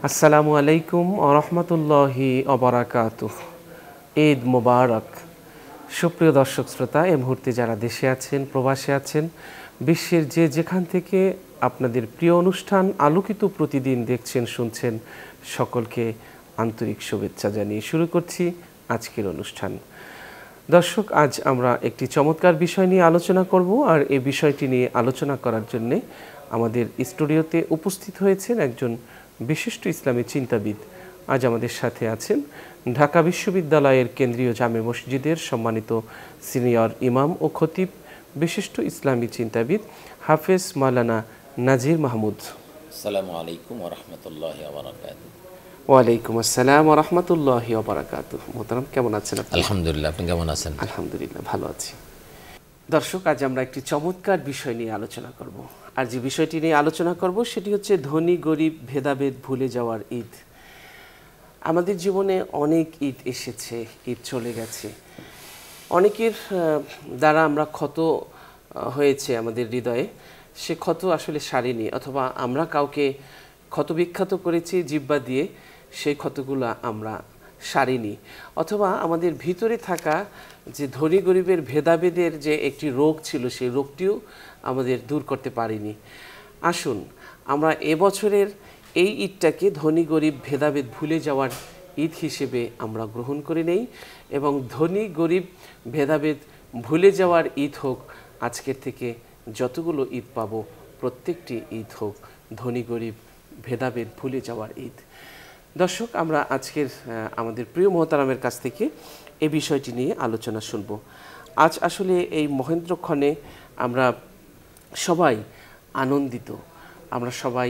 আসসালামু আলাইকুম ওরহমতুল্লাহি ওবারাকাতুহ। ঈদ মোবারক। সুপ্রিয় দর্শক শ্রোতা, এই মুহূর্তে যারা দেশে আছেন, প্রবাসে আছেন, বিশ্বের যে যেখান থেকে আপনাদের প্রিয় অনুষ্ঠান আলোকিত প্রতিদিন দেখছেন, শুনছেন, সকলকে আন্তরিক শুভেচ্ছা জানিয়ে শুরু করছি আজকের অনুষ্ঠান। দর্শক, আজ আমরা একটি চমৎকার বিষয় নিয়ে আলোচনা করব, আর এই বিষয়টি নিয়ে আলোচনা করার জন্যে আমাদের স্টুডিওতে উপস্থিত হয়েছেন একজন বিশিষ্ট ইসলামী চিন্তাবিদ। আজ আমাদের সাথে আছেন ঢাকা বিশ্ববিদ্যালয়ের কেন্দ্রীয় জামে মসজিদের সম্মানিত সিনিয়র ইমাম ও খতিব, বিশিষ্ট ইসলামী চিন্তাবিদ হাফেজ মাওলানা নাজির মাহমুদ। আসসালামু আলাইকুম ওয়া রাহমাতুল্লাহি ওয়া বারাকাতুহু। ওয়ালাইকুম আসসালাম ওয়া রাহমাতুল্লাহি ওয়া বারাকাতুহু। মোহতারাম, কেমন আছেন আপনি? আলহামদুলিল্লাহ, আপনি কেমন আছেন? আলহামদুলিল্লাহ, ভালো আছি। দর্শক, আজ আমরা একটি চমৎকার বিষয় নিয়ে আলোচনা করব, আর যে বিষয়টি নিয়ে আলোচনা করব সেটি হচ্ছে ধনী গরিব ভেদাভেদ ভুলে যাওয়ার ঈদ। আমাদের জীবনে অনেক ঈদ এসেছে, ঈদ চলে গেছে, অনেকের দ্বারা আমরা ক্ষত হয়েছে আমাদের হৃদয়ে, সে ক্ষত আসলে সারেনি, অথবা আমরা কাউকে ক্ষতবিখ্যাত করেছি জিহ্বা দিয়ে, সেই ক্ষতগুলো আমরা সারিনি, অথবা আমাদের ভিতরে থাকা যে ধনী গরিবের ভেদাভেদের যে একটি রোগ ছিল, সেই রোগটিও আমাদের দূর করতে পারিনি। আসুন আমরা এবছরের এই ঈদটাকে ধনী গরিব ভেদাভেদ ভুলে যাওয়ার ঈদ হিসেবে আমরা গ্রহণ করে নেই, এবং ধনী গরিব ভেদাভেদ ভুলে যাওয়ার ঈদ হোক। আজকের থেকে যতগুলো ঈদ পাবো, প্রত্যেকটি ঈদ হোক ধনী গরিব ভেদাভেদ ভুলে যাওয়ার ঈদ। দর্শক, আমরা আজকের আমাদের প্রিয় মোহতারামের কাছ থেকে এই বিষয়টি নিয়ে আলোচনা শুনব। আজ আসলে এই মহেন্দ্রক্ষণে আমরা সবাই আনন্দিত, আমরা সবাই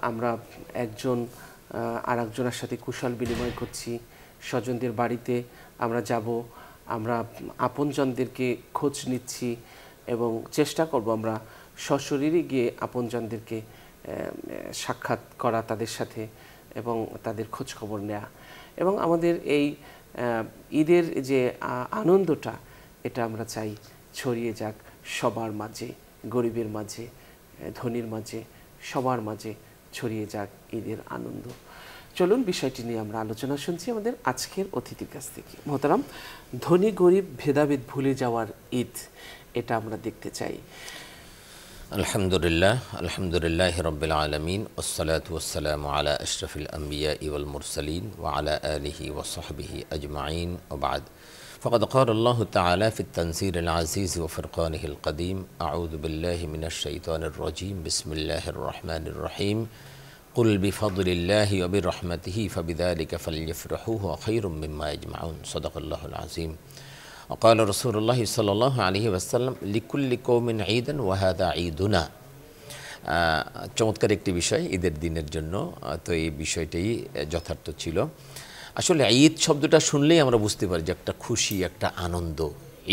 আমরা একজন আর একজনের সাথে কুশল বিনিময় করছি, স্বজনদের বাড়িতে আমরা যাব, আমরা আপনজনদেরকে খোঁজ নিচ্ছি এবং চেষ্টা করব আমরা সশরীরে গিয়ে আপনজনদেরকে সাক্ষাৎ করা, তাদের সাথে, এবং তাদের খোঁজ খবর নেওয়া। এবং আমাদের এই ঈদের যে আনন্দটা, এটা আমরা চাই ছড়িয়ে যাক সবার মাঝে, গরিবের মাঝে, ধনীর মাঝে, সবার মাঝে ছড়িয়ে যাক ঈদের আনন্দ। চলুন বিষয়টি নিয়ে আমরা আলোচনা শুনছি আমাদের আজকের অতিথির কাছ থেকে। মোহতারাম, ধনী গরিব ভেদাভেদ ভুলে যাওয়ার ঈদ, এটা আমরা দেখতে চাই। আলহামদুলিল্লাহ, আলহামদুলিল্লাহি রাব্বিল আলামিন, ওয়াসসালাতু ওয়াসসালামু আলা আশরাফিল আমবিয়া ওয়াল মুরসালিন ওয়া আলা আলিহি ওয়া সাহবিহি আজমাইন, ওয়া বা'দ। فقد قال الله تعالى في التنزيل العزيز وفرقانه القديم: أعوذ بالله من الشيطان الرجيم، بسم الله الرحمن الرحيم، قل بفضل الله وبرحمته فبذلك فليفرحوا هو خير مما يجمعون، صدق الله العظيم। وقال رسول الله صلى الله عليه وسلم: لكل قوم عيدا وهذا عيدنا। চমৎকার একটি বিষয় ঈদের দিনের জন্য, তো এই বিষয়টাই যথার্থ ছিল। আসলে ঈদ শব্দটা শুনলেই আমরা বুঝতে পারি যে একটা খুশি, একটা আনন্দ।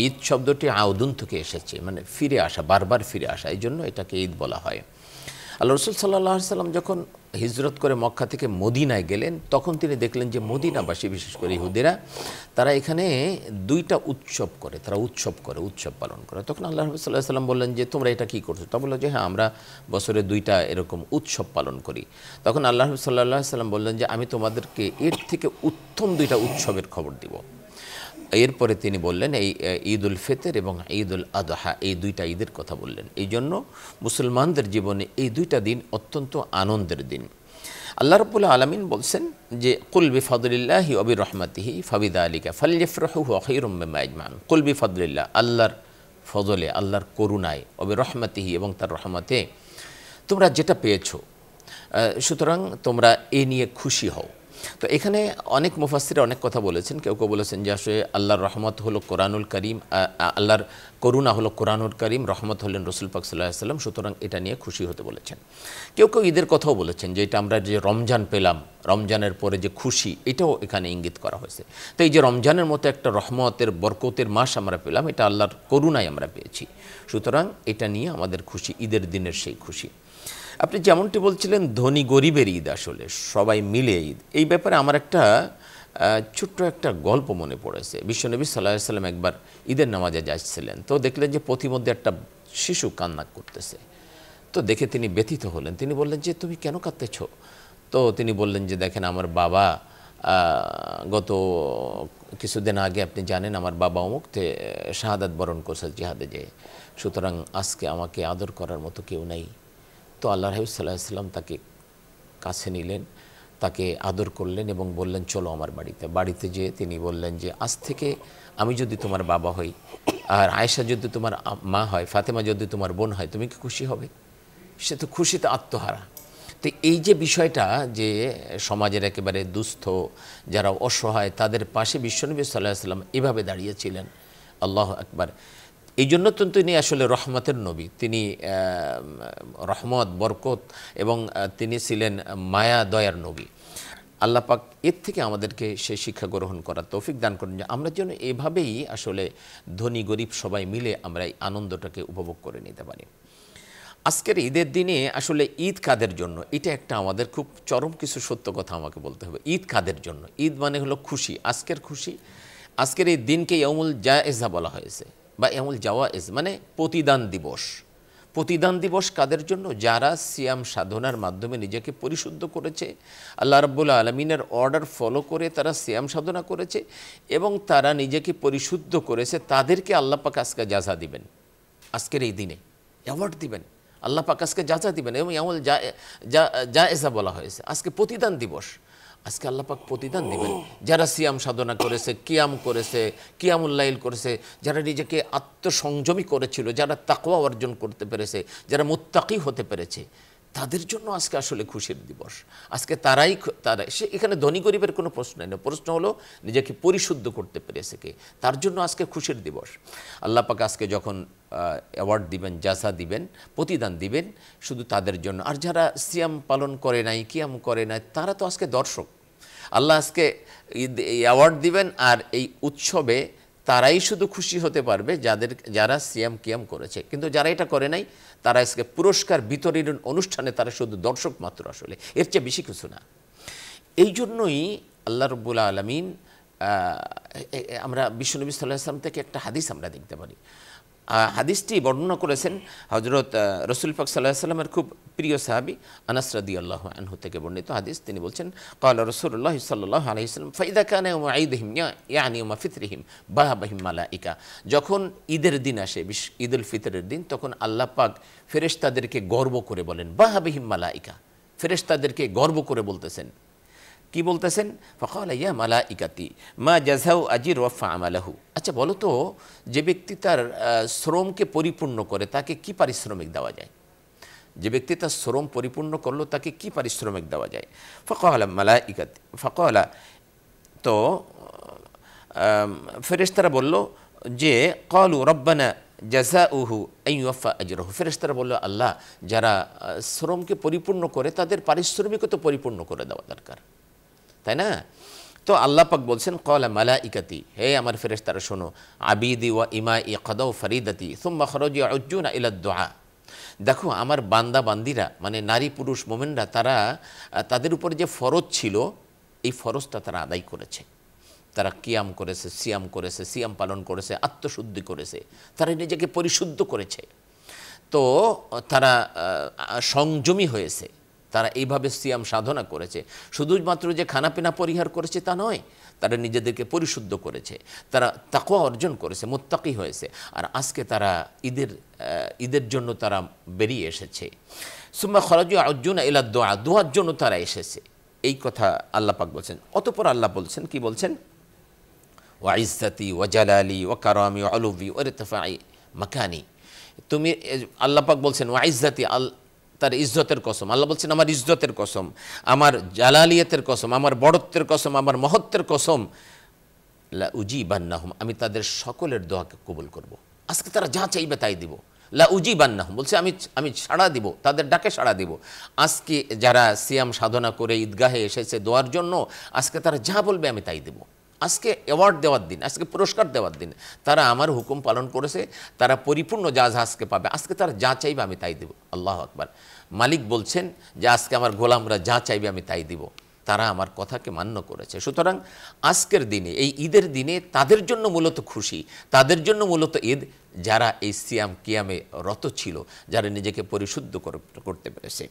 ঈদ শব্দটি আউদুন থেকে এসেছে, মানে ফিরে আসা, বারবার ফিরে আসা, এই জন্য এটাকে ঈদ বলা হয়। আল্লাহ রসুল সাল্লাল্লাহু আলাইহি সাল্লাম যখন হিজরত করে মক্কা থেকে মদিনায় গেলেন, তখন তিনি দেখলেন যে মদিনাবাসী, বিশেষ করে ইহুদিরা, তারা এখানে দুইটা উৎসব করে, তারা উৎসব পালন করে। তখন আল্লাহ রাসূল সাল্লাল্লাহু আলাইহি সাল্লাম বললেন যে তোমরা এটা কী করছো? তা বললো যে হ্যাঁ, আমরা বছরে দুইটা এরকম উৎসব পালন করি। তখন আল্লাহ রাসূল সাল্লাল্লাহু আলাইহি সাল্লাম বললেন যে আমি তোমাদেরকে এর থেকে উত্তম দুইটা উৎসবের খবর দিব। এরপরে তিনি বললেন এই ঈদ উল ফিতর এবং ঈদ উল আদহা, এই দুইটা ঈদের কথা বললেন। এই জন্য মুসলমানদের জীবনে এই দুইটা দিন অত্যন্ত আনন্দের দিন। আল্লাহ রাব্বুল আলামিন বলছেন যে কুল বিফাদলিল্লাহি ওয়া বিরহমাতিহি ফাবিযালিকা ফালইফরাহু হুয়া খায়রুম মিম্মা ইয়াজমাউন। কুল বিফাদলিল্লাহ, আল্লাহর ফজলে, আল্লাহর করুণায়, ওয়া বিরহমাতিহি, এবং তার রহমতে তোমরা যেটা পেয়েছো, সুতরাং তোমরা এ নিয়ে খুশি হও। তো এখানে অনেক মুফাসসির অনেক কথা বলেছেন। কেউ কেউ বলেছেন যে আসলে আল্লাহর রহমত হলো কোরআনুল করিম, আল্লাহর করুণা হলো কোরআনুল করিম, রহমত হলেন রসুল পাক সাল্লাল্লাহু আলাইহি ওয়াসাল্লাম, সুতরাং এটা নিয়ে খুশি হতে বলেছেন। কেউ কেউ ঈদের কথাও বলেছেন যে এটা আমরা যে রমজান পেলাম, রমজানের পরে যে খুশি, এটাও এখানে ইঙ্গিত করা হয়েছে। তো এই যে রমজানের মতো একটা রহমতের, বরকতের মাস আমরা পেলাম, এটা আল্লাহর করুণায় আমরা পেয়েছি, সুতরাং এটা নিয়ে আমাদের খুশি, ঈদের দিনের সেই খুশি। আপনি যেমনটি বলছিলেন ধনী গরিবের ঈদ, আসলে সবাই মিলে ঈদ, এই ব্যাপারে আমার একটা ছোট্ট একটা গল্প মনে পড়েছে। বিশ্বনবী সাল্লাল্লাহু আলাইহি ওয়াসাল্লাম একবার ঈদের নামাজে যাচ্ছিলেন, তো দেখলেন যে পথিমধ্যে একটা শিশু কান্না করতেছে। তো দেখে তিনি ব্যথিত হলেন। তিনি বললেন যে তুমি কেন কাঁদতেছ? তো তো তিনি বললেন যে দেখেন আমার বাবা গত কিছুদিন আগে আপনি জানেন আমার বাবা অমুকতে শাহাদাত বরণ করছে জিহাদে যেয়ে, সুতরাং আজকে আমাকে আদর করার মতো কেউ নেই। তো আল্লাহ রাসূল সাল্লাল্লাহু আলাইহি ওয়াসাল্লাম তাকে কাছে নিলেন, তাকে আদর করলেন এবং বললেন চলো আমার বাড়িতে। বাড়িতে যেয়ে তিনি বললেন যে আজ থেকে আমি যদি তোমার বাবা হই, আর আয়েশা যদি তোমার মা হয়, ফাতেমা যদি তোমার বোন হয়, তুমি কি খুশি হবে? সে তো খুশিতে আত্মহারা। তো এই যে বিষয়টা, যে সমাজের একেবারে দুস্থ যারা অসহায় তাদের পাশে বিশ্বনবী সাল্লাল্লাহু আলাইহি ওয়াসাল্লাম এভাবে দাঁড়িয়েছিলেন। আল্লাহু আকবার। এই জন্য তো তিনি আসলে রহমতের নবী, তিনি রহমত, বরকত এবং তিনি ছিলেন মায়া দয়ার নবী। আল্লাহ পাক এর থেকে আমাদেরকে সে শিক্ষা গ্রহণ করার তৌফিক দান করেন যে আমরা যেন এভাবেই আসলে ধনী গরিব সবাই মিলে আমরা এই আনন্দটাকে উপভোগ করে নিতে পারি। আজকের ঈদের দিনে আসলে ঈদ কাদের জন্য, এটা একটা আমাদের খুব চরম কিছু সত্য কথা আমাকে বলতে হবে। ঈদ কাদের জন্য? ঈদ মানে হলো খুশি, আজকের খুশি। আজকের এই দিনকে ইয়াউমুল জায়েজা বলা হয়েছে, বা ইয়াউমুল জাওয়ায়েজ মানে প্রতিদান দিবস। প্রতিদান দিবস কাদের জন্য? যারা সিয়াম সাধনার মাধ্যমে নিজেকে পরিশুদ্ধ করেছে, আল্লাহ রাব্বুল আলামিনের অর্ডার ফলো করে তারা সিয়াম সাধনা করেছে এবং তারা নিজেকে পরিশুদ্ধ করেছে, তাদেরকে আল্লাহ পাক আজকে জাযা দিবেন। আজকের এই দিনে অ্যাওয়ার্ড দিবেন, আল্লাহ পাক আজকে যাচা দিবেন। এবং ইয়াউমুল জায়েজা বলা হয়েছে, আজকে প্রতিদান দিবস। আজকে আল্লাহ পাক প্রতিদান দিবেন যারা সিয়াম সাধনা করেছে, কিয়াম করেছে, কিয়ামুল লাইল করেছে, যারা নিজেকে আত্মসংযমী করেছিল, যারা তাকওয়া অর্জন করতে পেরেছে, যারা মুত্তাকি হতে পেরেছে, তাদের জন্য আজকে আসলে খুশির দিবস। আজকে তারাই সে এখানে ধনী গরিবের কোনো প্রশ্ন নেই, প্রশ্ন হলো নিজেকে পরিশুদ্ধ করতে পেরেছে কে, তার জন্য আজকে খুশির দিবস। আল্লাহ পাক আজকে যখন অ্যাওয়ার্ড দিবেন, জাযা দিবেন, প্রতিদান দিবেন শুধু তাদের জন্য। আর যারা সিয়াম পালন করে নাই, কিয়াম করে নাই, তারা তো আজকে দর্শক। আল্লাহ আজকে অ্যাওয়ার্ড দিবেন, আর এই উৎসবে তারাই শুধু খুশি হতে পারবে যারা সিয়াম কিয়াম করেছে। কিন্তু যারা এটা করে নাই তারা আজকে পুরস্কার বিতরণ অনুষ্ঠানে তারা শুধু দর্শক মাত্র, আসলে এর চেয়ে বেশি কিছু না। এই জন্যই আল্লাহ রাব্বুল আলামিন, আমরা বিশ্বনবী সাল্লাল্লাহু আলাইহি ওয়াসাল্লাম থেকে একটা হাদিস আমরা দেখতে পারি। হাদিসটি বর্ণনা করেছেন হযরত রাসূল পাক সাল্লাল্লাহু আলাইহি ওয়াসাল্লামের খুব প্রিয় সাহাবী আনাস রাদিয়াল্লাহু আনহু থেকে বর্ণিত হাদিস। তিনি বলছেন ক্বালা রাসূলুল্লাহ সাল্লাল্লাহু আলাইহি ওয়াসাল্লাম ফাইদা কানা ইয়াউমু ঈদিহিম ইয়ানি ইয়াউমু ফিতরিহিম বাহাবাহিম মালাইকা। যখন ঈদের দিন আসে, ঈদুল ফিতরের দিন, তখন আল্লাহ পাক ফেরেশতাদেরকে গর্ব করে বলেন, বাহাবাহিম মালাইকা, ফেরেশতাদেরকে গর্ব করে বলতেছেন। কি বলতেছেন? ফাকালা ইয়া মালাইকাতি মা জাযাউ আজর ওয়া ফা'মালাহু। আচ্ছা বলো তো, যে ব্যক্তি তার শ্রমকে পরিপূর্ণ করে তাকে কি পারিশ্রমিক দেওয়া যায়? যে ব্যক্তি তার শ্রম পরিপূর্ণ করলো তাকে কি পারিশ্রমিক দেওয়া যায়? ফাকালা মালাইকাতি, ফাকালা, তো ফেরেশতারা বলল যে ক্বালু রব্বানা জাযাউহু আন ইউফা আজরহু। ফেরেশতারা বলল আল্লাহ, যারা শ্রমকে পরিপূর্ণ করে তাদের পারিশ্রমিকও তো পরিপূর্ণ করে দেওয়া দরকার, তাই না? তো আল্লাহ পাক বলছেন ক্বালা মালাইকাতি, হে আমার ফেরেশতারা শোনো, আবিদি ওয়া ইমাই কাদাউ ফরিদাতি সুম্মা খারাজু ইয়াউজুনা ইলা দুআ। দেখো আমার বান্দা বান্দিরা, মানে নারী পুরুষ মুমিনরা, তারা তাদের উপরে যে ফরজ ছিল এই ফরজটা তারা আদায় করেছে। তারা কিয়াম করেছে, সিয়াম পালন করেছে, আত্মশুদ্ধি করেছে, তারা নিজেকে পরিশুদ্ধ করেছে। তো তারা সংযমী হয়েছে, তারা এইভাবে সিয়াম সাধনা করেছে। শুধুমাত্র যে খানাপিনা পরিহার করেছে তা নয়, তারা নিজেদেরকে পরিশুদ্ধ করেছে, তারা তাকওয়া অর্জন করেছে, মুত্তাকি হয়েছে। আর আজকে তারা ঈদের জন্য তারা বেরিয়ে এসেছে। সুম্মা খারাজু ইয়াউজুনা ইলা দুআ, দোয়ার জন্য তারা এসেছে। এই কথা আল্লাহ পাক বলছেন। অতঃপর আল্লাহ বলছেন, কি বলছেন? ওয়া ইজ্জতি ওয়া জালালি ওয়া কারামি ওয়া উলুবি ওয়া ইরতিফাই মাকানি। তুমি, আল্লাহ পাক বলছেন ওয়া ইজ্জতি, তার ইজ্জতের কসম। আল্লাহ বলছেন আমার ইজ্জতের কসম, আমার জালালিয়াতের কসম, আমার বড়ত্বের কসম, আমার মহত্বের কসম, লা উজিবান্নাহুম, আমি তাদের সকলের দোয়াকে কবুল করব। আজকে তারা যা চাইবে তাই দিব। লা উজিবান্নাহুম বলছে আমি সাড়া দিব, তাদের ডাকে সাড়া দিব। আজকে যারা সিয়াম সাধনা করে ঈদগাহে এসেছে দোয়ার জন্য, আজকে তারা যা বলবে আমি তাই দেব। আজকে অ্যাওয়ার্ড দেওয়ার দিন, আজকে পুরস্কার দেওয়ার দিন। তারা আমার হুকুম পালন করেছে, তারা পরিপূর্ণ জাযা আজকে পাবে। আজকে তারা যা চাইবে আমি তাই দেব। আল্লাহু আকবার। মালিক বলছেন যে আজকে আমার গোলামরা যা চাইবে আমি তাই দিব, তারা আমার কথাকে মান্য করেছে। সুতরাং আজকের দিনে, এই ঈদের দিনে তাদের জন্য মূলত খুশি, তাদের জন্য মূলত ঈদ, যারা এই সিয়াম কিয়ামে রত ছিল, যারা নিজেকে পরিশুদ্ধ করতে পেরেছে।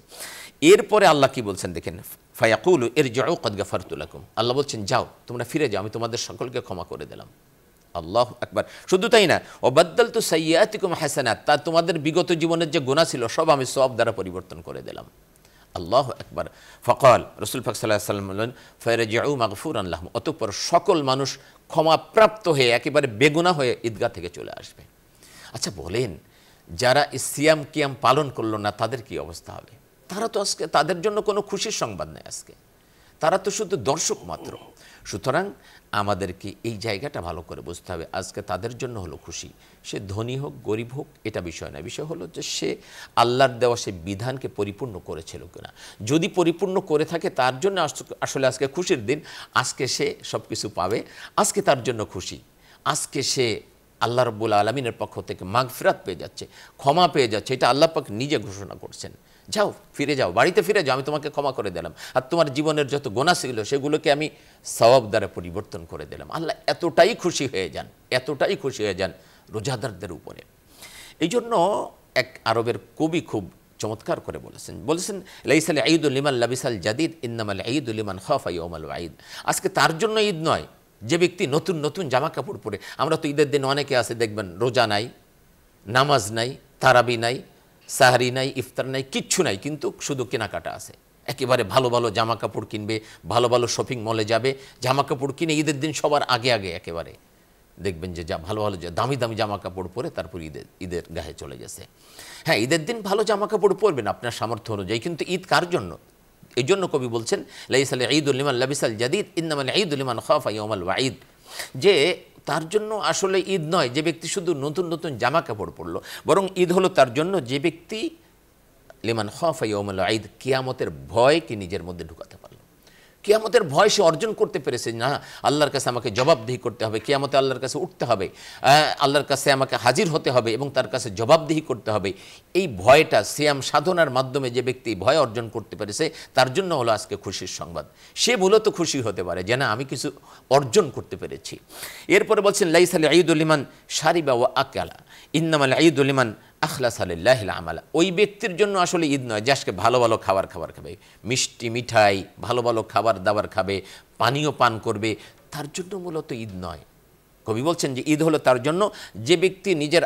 এরপরে আল্লাহ কি বলছেন দেখেন, ফায়াকুলু ইরজিউ ক্বাদ গাফারতু লাকুম, আল্লাহ বলছেন যাও তোমরা ফিরে যাও, আমি তোমাদের সকলকে ক্ষমা করে দিলাম। আল্লাহু আকবার। শুধু তাই না, ওয়াবাদদালতু সাইয়্যাতিকুম হাসানাত, তা তোমাদের বিগত জীবনের যে গুনাহ ছিল সব আমি সওয়াব দ্বারা পরিবর্তন করে দিলাম। আল্লাহু আকবার। ফাকাল, রাসূল পাক সাল্লাল্লাহু আলাইহি ওয়াসাল্লাম বললেন ফায়ারজিউ মাগফুরান লাহুম, অতঃপর সকল মানুষ ক্ষমাপ্রাপ্ত হয়ে একেবারে বেগুনাহ হয়ে ঈদগাহ থেকে চলে আসবে। আচ্ছা বলেন, যারা সিয়াম কিয়াম পালন করলো না তাদের কি অবস্থা হবে? তারা তো আজকে, তাদের জন্য কোনো খুশির সংবাদ নেই আজকে, তারা তো শুধু দর্শক মাত্র। সুতরাং আমাদেরকে এই জায়গাটা ভালো করে বুঝতে হবে, আজকে তাদের জন্য হলো খুশি, সে ধনী হোক গরিব হোক এটা বিষয় না, বিষয় হলো যে সে আল্লাহর দেওয়া সে বিধানকে পরিপূর্ণ করেছিল কিনা। যদি পরিপূর্ণ করে থাকে তার জন্য আসলে আজকে খুশির দিন, আজকে সে সব কিছু পাবে, আজকে তার জন্য খুশি, আজকে সে আল্লাহ রাব্বুল আলামিনের পক্ষ থেকে মাগফিরাত পেয়ে যাচ্ছে, ক্ষমা পেয়ে যাচ্ছে, এটা আল্লাহ পাক নিজে ঘোষণা করছেন। যাও ফিরে যাও, বাড়িতে ফিরে যাও, আমি তোমাকে ক্ষমা করে দিলাম, আর তোমার জীবনের যত গুনাহ ছিল সেগুলোকে আমি সওয়াব দ্বারা পরিবর্তন করে দিলাম। আল্লাহ এতটাই খুশি হয়ে যান, এতটাই খুশি হয়ে যান রোজাদারদের উপরে। এই জন্য এক আরবের কবি খুব চমৎকার করে বলেছেন লাইসাল ঈদু লিমান লাবিসাল জাদিদ ইন্নামাল ঈদু লিমান খাফা ইয়াউমাল ওয়াঈদ। আজকে তার জন্য ঈদ নয় যে ব্যক্তি নতুন নতুন জামা কাপড় পরে। আমরা তো ঈদের দিন অনেকে আছে দেখবেন রোজা নাই, নামাজ নাই, তারাবি নাই, সাহারি নাই, ইফতার নাই, কিচ্ছু নাই, কিন্তু শুধু কেনাকাটা আছে। একেবারে ভালো ভালো জামা কাপড় কিনবে, ভালো ভালো শপিং মলে যাবে, জামা কাপড় কিনে ঈদের দিন সবার আগে আগে একেবারে দেখবেন যে ভালো ভালো দামি দামি জামা কাপড় পরে তারপর ঈদের গায়ে চলে গেছে। হ্যাঁ, ঈদের দিন ভালো জামা কাপড় পরবেন আপনার সামর্থ্য অনুযায়ী, কিন্তু ঈদ কার জন্য? এই জন্য কবি বলছেন লাইসাল ঈদুল লিমান লাবিসাল জাদিদ ইন্নামাল ঈদুল লিমান খাফা ইয়াউমাল ওয়াঈদ, যে তার জন্য আসলে ঈদ নয় যে ব্যক্তি শুধু নতুন নতুন জামা কাপড় পরলো, বরং ঈদ হলো তার জন্য যে ব্যক্তি লিমান খাফা ইয়াউমাল ওয়াঈদ, কিয়ামতের ভয়কে নিজের মধ্যে ঢুকাতে পারলো। কিয়ামতের ভয় সে অর্জন করতে পেরেছে, না আল্লাহর কাছে আমাকে জবাবদিহি করতে হবে, কিয়ামতে আল্লাহর কাছে উঠতে হবে, আল্লাহর কাছে আমাকে হাজির হতে হবে এবং তার কাছে জবাবদিহি করতে হবে। এই ভয়টা সিয়াম সাধনার মাধ্যমে যে ব্যক্তি ভয় অর্জন করতে পেরেছে তার জন্য হলো আজকে খুশির সংবাদ। সে মূলত খুশি হতে পারে যে না আমি কিছু অর্জন করতে পেরেছি। এরপরে বলছেন লাইসাল ঈদুল লিমান শারিবা ওয়া আকালা ইন্নামাল ঈদুল লিমান আখলাসা লিল্লাহিল আমালা। ওই ব্যক্তির জন্য আসলে ঈদ নয় যে আজকে ভালো ভালো খাবার খাবে, মিষ্টি মিঠাই ভালো ভালো খাবার দাবার খাবে, পানীয় পান করবে, তার জন্য মূলত ঈদ নয়। কবি বলছেন যে ঈদ হলো তার জন্য যে ব্যক্তি নিজের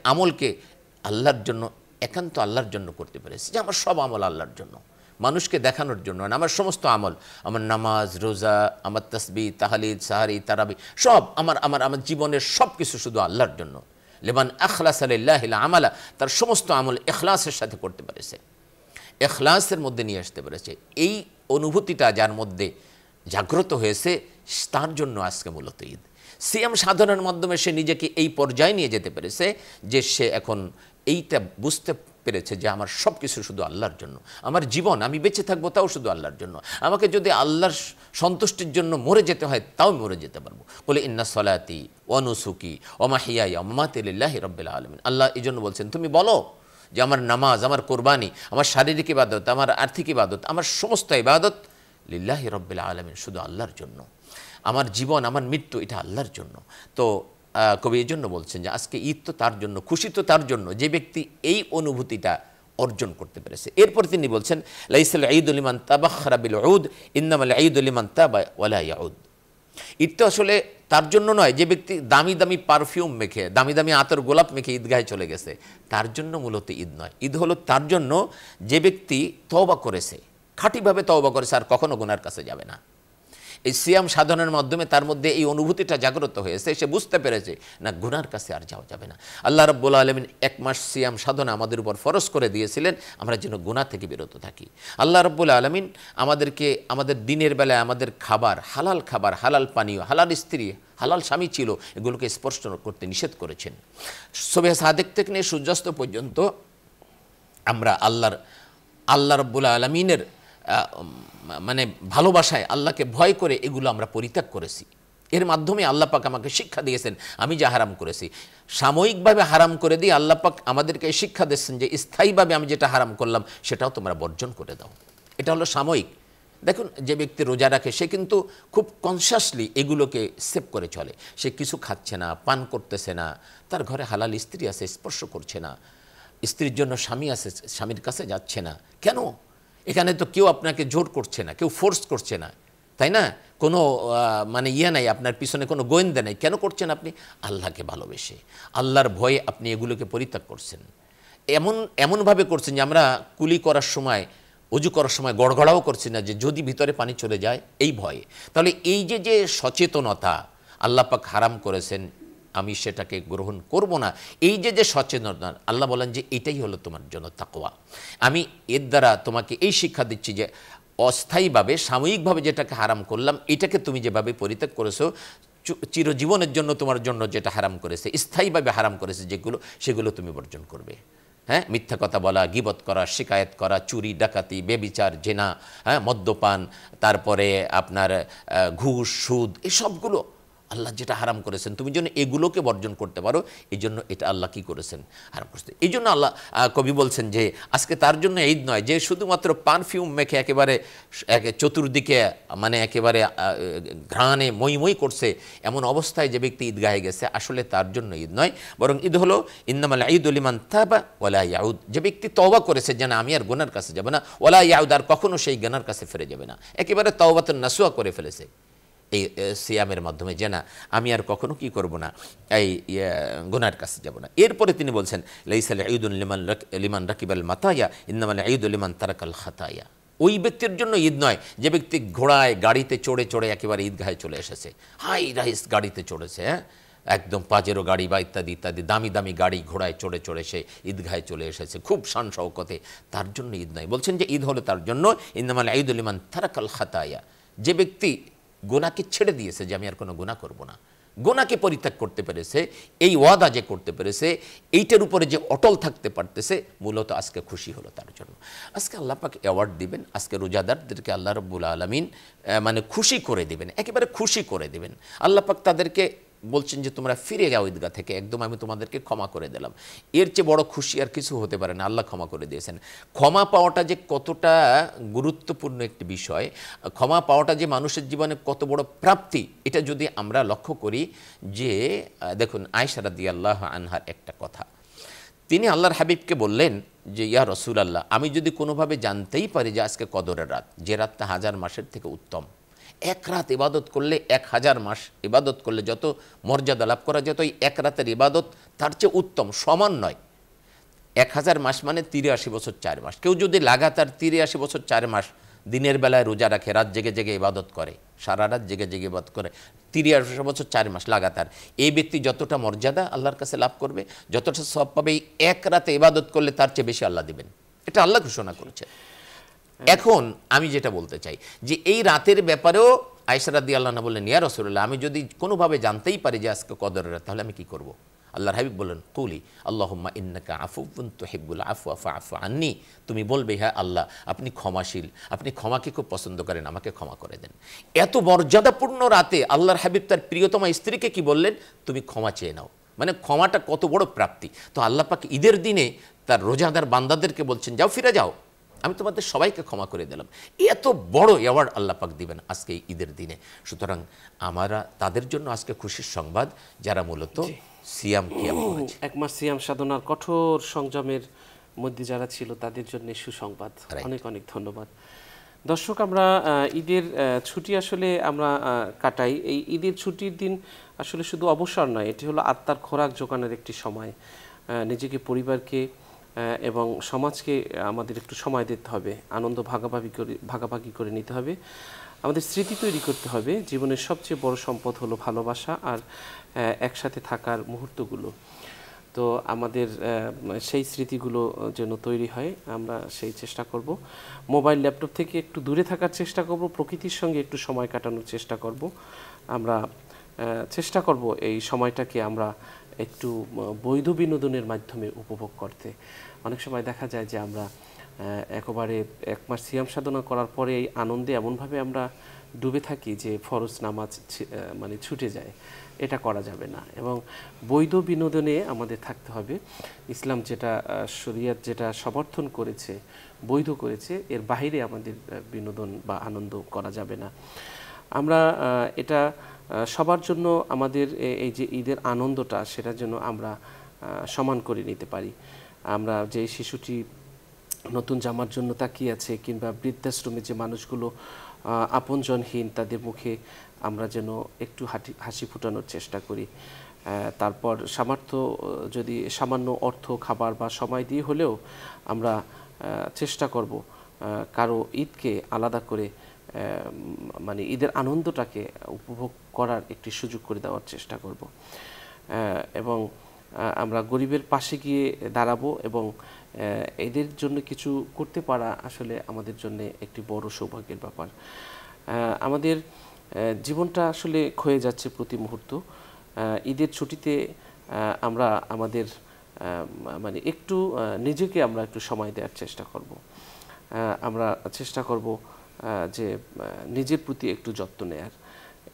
আমলকে আল্লাহর জন্য, একান্ত আল্লাহর জন্য করতে পেরেছে, যে আমার সব আমল আল্লাহর জন্য, মানুষকে দেখানোর জন্য না, আমার সমস্ত আমল, আমার নামাজ রোজা, আমার তাসবিহ তাহলিল সাহারি তারাবি সব আমার জীবনের সব কিছু শুধু আল্লাহর জন্য। লিমান আখলাসা লিল্লাহিল আমালা, তার সমস্ত আমল ইখলাসের সাথে করতে পেরেছে, ইখলাসের মধ্যে নিয়ে আসতে পেরেছে। এই অনুভূতিটা যার মধ্যে জাগ্রত হয়েছে তার জন্য আজকে মূলত ঈদ। সিয়াম সাধনার মাধ্যমে সে নিজেকে এই পর্যায়ে নিয়ে যেতে পেরেছে যে সে এখন এইটা বুঝতে পেরেছে যে আমার সব কিছু শুধু আল্লাহর জন্য, আমার জীবন আমি বেঁচে থাকবো তাও শুধু আল্লাহর জন্য, আমাকে যদি আল্লাহর সন্তুষ্টির জন্য মরে যেতে হয় তাও মরে যেতে পারবো। বলে ইন্না সলাতি ওয়া নুসুকি ওয়া মাহিয়ায়া ওয়া মামাতি লিল্লাহি রাব্বিল আলামিন। আল্লাহ এই জন্য বলছেন তুমি বলো যে আমার নামাজ, আমার কোরবানি, আমার শারীরিক ইবাদত, আমার আর্থিক ইবাদত, আমার সমস্ত ইবাদত লিল্লাহি রাব্বিল আলামিন, শুধু আল্লাহর জন্য, আমার জীবন আমার মৃত্যু এটা আল্লাহর জন্য। তো কবি এই জন্য বলছেন যে আজকে ঈদ তো তার জন্য, খুশি তো তার জন্য যে ব্যক্তি এই অনুভূতিটা অর্জন করতে পেরেছে। এরপর তিনি বলছেন লাইসাল ঈদু লিমান তাবাখখারা বিল উদ ইন্নামাল ঈদু লিমান তাবা ওয়ালা ইয়াউদ। ঈদ তো আসলে তার জন্য নয় যে ব্যক্তি দামি দামি পারফিউম মেখে, দামি দামি আতর গোলাপ মেখে ঈদগাহে চলে গেছে, তার জন্য মূলত ঈদ নয়। ঈদ হলো তার জন্য যে ব্যক্তি তওবা করেছে, খাঁটিভাবে তওবা করেছে, আর কখনো গুনার কাছে যাবে না। এই সিয়াম সাধনার মাধ্যমে তার মধ্যে এই অনুভূতিটা জাগ্রত হয়েছে, সে বুঝতে পেরেছে না গুনার কাছে আর যাওয়া যাবে না। আল্লাহ রাব্বুল আলামিন 1 মাস সিয়াম সাধনা আমাদের উপর ফরজ করে দিয়েছিলেন আমরা যেন গুনাহ থেকে বিরত থাকি। আল্লাহ রাব্বুল আলামিন আমাদেরকে আমাদের দিনের বেলায় আমাদের খাবার, হালাল পানীয়, হালাল স্ত্রী, হালাল স্বামী ছিল, এগুলোকে স্পর্শ করতে নিষেধ করেছেন। সুবহে সাদেক থেকে নিয়ে সূর্যাস্ত পর্যন্ত আমরা আল্লাহ রাব্বুল আলামিনের মানে ভালোবাসায়, আল্লাহকে ভয় করে এগুলো আমরা পরিত্যাগ করেছি। এর মাধ্যমে আল্লাহ পাক আমাকে শিক্ষা দিয়েছেন আমি যা হারাম করেছি, সাময়িকভাবে হারাম করে দিয়ে আল্লাহ পাক আমাদেরকে শিক্ষা দিচ্ছেন যে স্থায়ীভাবে আমি যেটা হারাম করলাম সেটাও তোমরা বর্জন করে দাও। এটা হলো সাময়িক, দেখুন, যে ব্যক্তি রোজা রাখে সে কিন্তু খুব কনসিয়াসলি এগুলোকে সেভ করে চলে। সে কিছু খাচ্ছে না, পান করতেছে না, তার ঘরে হালাল স্ত্রী আছে, স্পর্শ করছে না, স্ত্রীর জন্য স্বামী আছে, স্বামীর কাছে যাচ্ছে না। কেন? এখানে তো কেউ আপনাকে জোর করছে না, কেউ ফোর্স করছে না, তাই না? কোনো মানে নাই, আপনার পিছনে কোনো গোয়েন্দা নেই। কেন করছেন আপনি? আল্লাহকে ভালোবেসে, আল্লাহর ভয়ে আপনি এগুলোকে পরিত্যাগ করছেন। এমনভাবে করছেন যে আমরা কুলি করার সময়, অজু করার সময় গড়গড়াও করছি না যে যদি ভিতরে পানি চলে যায়, এই ভয়ে। তাহলে এই যে সচেতনতা আল্লাহ পাক হারাম করেছেন, আমি সেটাকে গ্রহণ করব না, এই যে সচেতনতা, আল্লাহ বলেন যে এটাই হলো তোমার জন্য তাকওয়া। আমি এর দ্বারা তোমাকে এই শিক্ষা দিচ্ছি যে অস্থায়ীভাবে, সাময়িকভাবে যেটাকে হারাম করলাম, এটাকে তুমি যেভাবে পরিত্যাগ করেছো, চিরজীবনের জন্য তোমার জন্য যেটা হারাম করেছে, স্থায়ীভাবে হারাম করেছে যেগুলো, সেগুলো তুমি বর্জন করবে। হ্যাঁ, মিথ্যা কথা বলা, গীবত করা, শিকায়েত করা, চুরি, ডাকাতি, বেবিচার, জেনা, হ্যাঁ, মদ্যপান, তারপরে আপনার ঘুষ, সুদ, এই সবগুলো আল্লাহ যেটা হারাম করেছেন, তুমি যেন এগুলোকে বর্জন করতে পারো, এই জন্য এটা আল্লাহ কি করেছেন? হারাম করেছেন। এই জন্য আল্লাহ কবি বলছেন যে আজকে তার জন্য ঈদ নয় যে শুধুমাত্র পারফিউম মেখে একেবারে চতুর্দিকে মানে একেবারে ঘ্রাণে মই মই করছে, এমন অবস্থায় যে ব্যক্তি ঈদগাহে গেছে, আসলে তার জন্য ঈদ নয়, বরং ঈদ হলো ইন্নামাল ঈদু লিমান তাবা ওয়ালা ইয়াউদ, যে ব্যক্তি তওবা করেছে যে না আমি আর গুনার কাছে যাব না, ওয়ালা ইয়াউদ, আর কখনো সেই গুনার কাছে ফিরে যাবে না, একেবারে তাওবাতুন নাসুহা করে ফেলেছে এই সিয়ামের মাধ্যমে, যে না আমি আর কখনো কি করব না, এই গুনার কাছে যাব না। এরপরে তিনি বলছেন লাইসাল ঈদুন লিমান রাকিবাল মাতায়া ইন্নামাল ঈদু লিমান তারাকাল খাতায়া, ওই ব্যক্তির জন্য ঈদ নয় যে ব্যক্তি ঘোড়ায় গাড়িতে চড়ে চড়ে একেবারে ঈদগাহে চলে এসেছে, হাই রাইস গাড়িতে চড়েছে, হ্যাঁ, একদম পাজেরো গাড়ি বা ইত্যাদি ইত্যাদি দামি দামি গাড়ি ঘোড়ায় চড়ে চড়ে সে ঈদগাহে চলে এসেছে খুব শান শওকতে, তার জন্য ঈদ নয়। বলছেন যে ঈদ হলো তার জন্য ইন্নামাল ঈদু লিমান তারাকাল খাতায়া, যে ব্যক্তি গুনাহকে ছেড়ে দিয়েছে, যে আমি আর কোনো গুনাহ করব না, গুনাহকে পরিত্যাগ করতে পেরেছে, এই ওয়াদা যে করতে পেরেছে, এইটার উপরে যে অটল থাকতে পারতেছে, মূলত আজকে খুশি হলো তার জন্য। আজকে আল্লাহ পাক অ্যাওয়ার্ড দিবেন, আজকে রোজাদারদেরকে আল্লাহ রাব্বুল আলামিন মানে খুশি করে দিবেন, একেবারে খুশি করে দিবেন। আল্লাহ পাক তাদেরকে বলছেন যে তোমরা ফিরে যাও ঈদগাহ থেকে, একদম আমি তোমাদেরকে ক্ষমা করে দিলাম। এর চেয়ে বড় খুশি আর কিছু হতে পারে না, আল্লাহ ক্ষমা করে দিয়েছেন। ক্ষমা পাওয়াটা যে কতটা গুরুত্বপূর্ণ একটি বিষয়, ক্ষমা পাওয়াটা যে মানুষের জীবনে কত বড় প্রাপ্তি, এটা যদি আমরা লক্ষ্য করি, যে দেখুন আয়েশা রাদিয়াল্লাহু আনহার একটা কথা, তিনি আল্লাহর হাবিবকে বললেন যে ইয়া রাসূলুল্লাহ, আমি যদি কোনোভাবে জানতেই পারি যে আজকে কদরের রাত, যে রাতটা 1000 মাসের থেকে উত্তম, এক রাত ইবাদত করলে 1000 মাস ইবাদত করলে যত মর্যাদা লাভ করা যেত, ওই এক রাতের ইবাদত তার চেয়ে উত্তম, সমান নয়। 1000 মাস মানে 83 বছর 4 মাস। কেউ যদি লাগাতার 83 বছর 4 মাস দিনের বেলায় রোজা রাখে, রাত জেগে জেগে ইবাদত করে, সারা রাত জেগে জেগে ইবাদত করে 83 বছর 4 মাস লাগাতার, এই ব্যক্তি যতটা মর্যাদা আল্লাহর কাছে লাভ করবে, যতটা সওয়াব পাবে, এই এক রাতে ইবাদত করলে তার চেয়ে বেশি আল্লাহ দিবেন। এটা আল্লাহ ঘোষণা করেছে। এখন আমি যেটা বলতে চাই যে এই রাতের ব্যাপারেও আয়েশা রাদিয়াল্লাহু আনহা বললেন ইয়া রাসূলুল্লাহ, আমি যদি কোনোভাবে জানতেই পারি যে আজকে কদরের রাত, তাহলে আমি কি করব? আল্লাহর হাবিব বললেন কুলি আল্লাহুম্মা ইন্নাকা আফুউন তুহিব্বুল আফওয়া ফাআফু আন্নী, তুমি বলবে হ্যাঁ আল্লাহ আপনি ক্ষমাশীল, আপনি ক্ষমাকে খুব পছন্দ করেন, আমাকে ক্ষমা করে দেন। এত মর্যাদাপূর্ণ রাতে আল্লাহর হাবিব তার প্রিয়তমা স্ত্রীকে কি বললেন? তুমি ক্ষমা চেয়ে নাও। মানে ক্ষমাটা কত বড় প্রাপ্তি। তো আল্লাহ পাক ঈদের দিনে তার রোজাদার বান্দাদেরকে বলছেন যাও, ফিরে যাও, আমি তোমাদের সবাইকে ক্ষমা করে দিলাম। এত বড় অ্যাওয়ার্ড আল্লাহ পাক দিবেন আজকে ঈদের দিনে। সুতরাং আমরা তাদের জন্য আজকে খুশির সংবাদ যারা মূলত সিয়াম কিয়াম করেছে, এক মাস সিয়াম সাধনার কঠোর সংযমের মধ্যে যারা ছিল, তাদের জন্য সুসংবাদ। অনেক অনেক ধন্যবাদ। দর্শক, আমরা ঈদের ছুটি আসলে আমরা কাটাই। এই ঈদের ছুটির দিন আসলে শুধু অবসর নয়, এটি হলো আত্মার খোরাক জোগানোর একটি সময়। নিজেকে, পরিবারকে এবং সমাজকে আমাদের একটু সময় দিতে হবে, আনন্দ ভাগাভাগি করে নিতে হবে, আমাদের স্মৃতি তৈরি করতে হবে। জীবনের সবচেয়ে বড় সম্পদ হলো ভালোবাসা আর একসাথে থাকার মুহূর্তগুলো। তো আমাদের সেই স্মৃতিগুলো যেন তৈরি হয়, আমরা সেই চেষ্টা করব। মোবাইল ল্যাপটপ থেকে একটু দূরে থাকার চেষ্টা করব, প্রকৃতির সঙ্গে একটু সময় কাটানোর চেষ্টা করব। আমরা চেষ্টা করব এই সময়টাকে আমরা একটু বৈধ বিনোদনের মাধ্যমে উপভোগ করতে। অনেক সময় দেখা যায় যে আমরা একেবারে এক মাস সিয়াম সাধনা করার পরে এই আনন্দে এমনভাবে আমরা ডুবে থাকি যে ফরজ নামাজ মানে ছুটে যায়, এটা করা যাবে না। এবং বৈধ বিনোদনে আমাদের থাকতে হবে। ইসলাম যেটা শরিয়ত যেটা সমর্থন করেছে, বৈধ করেছে, এর বাইরে আমাদের বিনোদন বা আনন্দ করা যাবে না। আমরা এটা সবার জন্য আমাদের এই যে ঈদের আনন্দটা, সেটার জন্য আমরা সমান করে নিতে পারি। আমরা যে শিশুটি নতুন জামার জন্য তাকিয়ে আছে, কিংবা বৃদ্ধাশ্রমে যে মানুষগুলো আপনজনহীন, তাদের মুখে আমরা যেন একটু হাসি ফোটানোর চেষ্টা করি। তারপর সামর্থ্য যদি সামান্য অর্থ, খাবার বা সময় দিয়ে হলেও আমরা চেষ্টা করব কারো ঈদকে আলাদা করে মানে ঈদের আনন্দটাকে উপভোগ করার একটি সুযোগ করে দেওয়ার চেষ্টা করব। এবং আমরা গরিবের পাশে গিয়ে দাঁড়াবো এবং এদের জন্য কিছু করতে পারা আসলে আমাদের জন্য একটি বড় সৌভাগ্যের ব্যাপার। আমাদের জীবনটা আসলে ক্ষয়ে যাচ্ছে প্রতি মুহূর্ত। ঈদের ছুটিতে আমরা আমাদের মানে একটু নিজেকে আমরা একটু সময় দেওয়ার চেষ্টা করব। আমরা চেষ্টা করব যে নিজের প্রতি একটু যত্ন নেয়ার।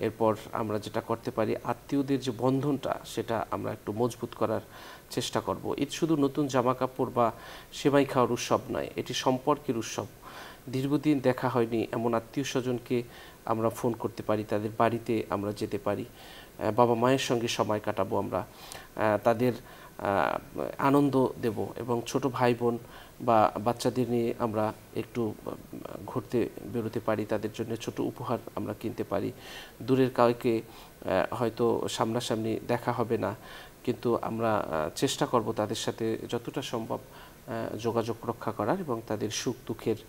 এরপর আমরা যেটা করতে পারি, আত্মীয়দের যে বন্ধনটা, সেটা আমরা একটু মজবুত করার চেষ্টা করব। ঈদ শুধু নতুন জামা কাপড় বা সেমাই খাওয়ার উৎসব নয়, এটি সম্পর্কের উৎসব। দীর্ঘদিন দেখা হয়নি এমন আত্মীয় স্বজনকে আমরা ফোন করতে পারি, তাদের বাড়িতে আমরা যেতে পারি, বাবা মায়ের সঙ্গে সময় কাটাবো, আমরা তাদের আনন্দ দেব। এবং ছোট ভাই বোন বা বাচ্চাদের নিয়ে আমরা একটু ঘুরতে বেরোতে পারি, তাদের জন্য ছোট উপহার আমরা কিনতে পারি। দূরের কাউকে হয়তো সামনাসামনি দেখা হবে না, কিন্তু আমরা চেষ্টা করব তাদের সাথে যতটা সম্ভব যোগাযোগ রক্ষা করার এবং তাদের সুখ দুঃখের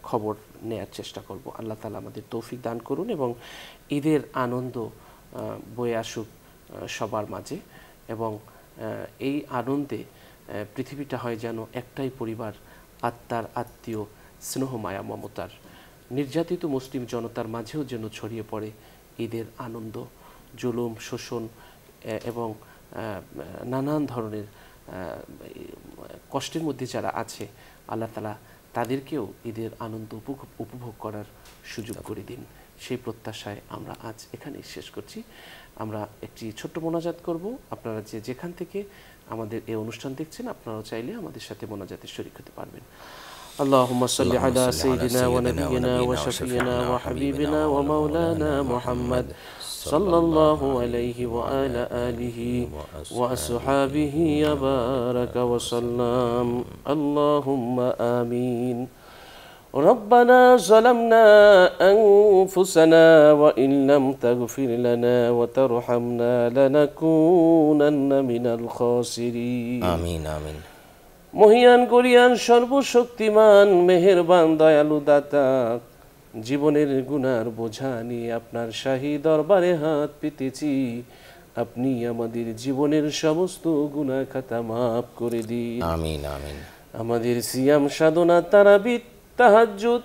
খবর নেয়ার চেষ্টা করব। আল্লাহ তাআলা আমাদের তৌফিক দান করুন এবং ঈদের আনন্দ বয়ে আসুক সবার মাঝে। এবং এই আনন্দে পৃথিবীটা হয় যেন একটাই পরিবার, আত্মার আত্মীয়, স্নেহ মায়া মমতার। নির্যাতিত মুসলিম জনতার মাঝেও যেন ছড়িয়ে পড়ে ঈদের আনন্দ। জুলুম, শোষণ এবং নানান ধরনের কষ্টের মধ্যে যারা আছে, আল্লাহ তাআলা তাদেরকেও ঈদের আনন্দ উপভোগ করার সুযোগ করে দিন। সেই প্রত্যাশায় আমরা আজ এখানেই শেষ করছি। আমরা একটি ছোট্ট মোনাজাত করব। আপনারা যেখান থেকে আমাদের এই অনুষ্ঠান দেখছেন, আপনারাও চাইলে আমাদের সাথে মোনাজাতে শরীক হতে পারবেন। اللهم صل على سيدنا ونبينا وشفينا وحبيبنا ومولانا محمد صلى الله عليه وعلى آله وأصحابه وبارك وسلم. اللهم آمين. ربنا ظلمنا أنفسنا وإن لم تغفر لنا وترحمنا لنكونن من الخاسرين. آمين آمين. মহিয়ান গরিয়ান সর্বশক্তিমান মেহেরবান দয়ালু দাতা, জীবনের গুনার বোঝা নিয়ে আপনার শাহী দরবারে হাত পেতেছি। আপনি আমাদের জীবনের সমস্ত গুনাহ খাতা মাফ করে দিন। আমিন আমিন। আমাদের সিয়াম সাধনা, তারাবিত, তাহাজ্জুদ,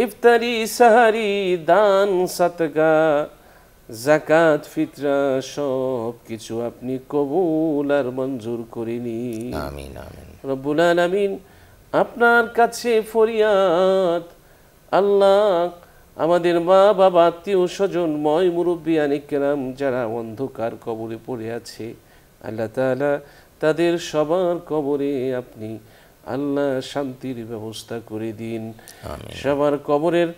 ইফতারি, সাহারি, দান, সাদকা, যাকাত, ফিতরা সব কিছু আপনি কবুল আর মঞ্জুর করে নিন। আমিন আমিন। রব্বুল আলামিন, আপনার কাছে ফরিয়াদ, আল্লাহ আমাদের মা বাবা, আত্মীয় স্বজন, ময় মুরব্বিয়ান ইকরাম যারা অন্ধকার কবরে পড়ে আছে, আল্লাহ তাআলা তাদের সবার কবরে আপনি আল্লাহ শান্তির ব্যবস্থা করে দিন। সবার কবরের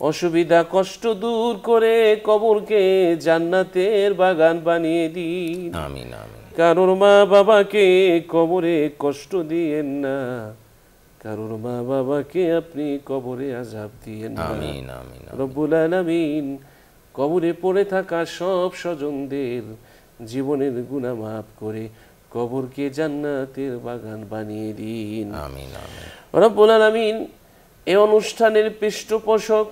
অসুবিধা কষ্ট দূর করে কবরকে জান্নাতের বাগান বানিয়ে দিন। আমিন আমিন। কারোর মা বাবাকে কবরে কষ্ট দিয়েন না, কারোর মা বাবাকে আপনি কবরে আযাব দিয়েন না। আমিন আমিন। রব্বুল আলামিন, কবরে পড়ে থাকা সব স্বজনদের জীবনের গুনাহ মাফ করে কবরকে জান্নাতের বাগান বানিয়ে দিন। আমিন আমিন। রব্বুল আলামিন, এই অনুষ্ঠানের পৃষ্ঠপোষক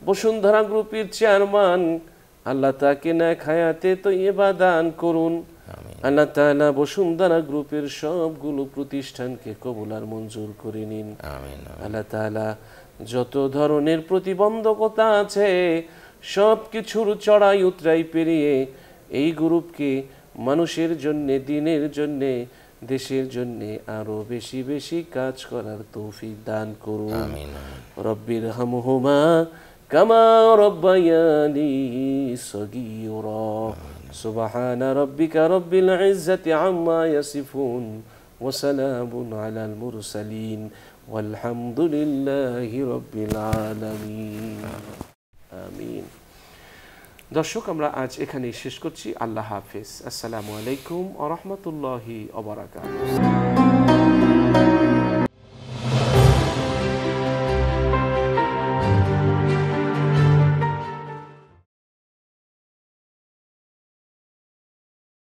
বসুন্ধরা গ্রুপের চেয়ারম্যান, আল্লাহ তাকে নেক হায়াতে তয়্যিবা দান করুন। আল্লাহ তাআলা বসুন্ধরা গ্রুপের সবগুলো প্রতিষ্ঠানকে কবুল আর মঞ্জুর করে নিন। আমিন। আল্লাহ তাআলা যত ধরনের প্রতিবন্ধকতা আছে সব কিছুর চড়াই উতরাই পেরিয়ে এই গ্রুপকে মানুষের জন্য, দিনের জন্য, দেশের জন্য আরো বেশি বেশি কাজ করার তৌফিক দান করুন। আমিন। রব্বির হামহুমা كما ربياني صغيرا سبحان ربك رب العزة عما يصفون وسلام على المرسلين والحمد لله رب العالمين آمين দর্শক আমরা আজ এখানেই শেষ করছি আল্লাহ হাফেজ আসসালামু আলাইকুম ওয়া রাহমাতুল্লাহি ওয়া বারাকাতুহু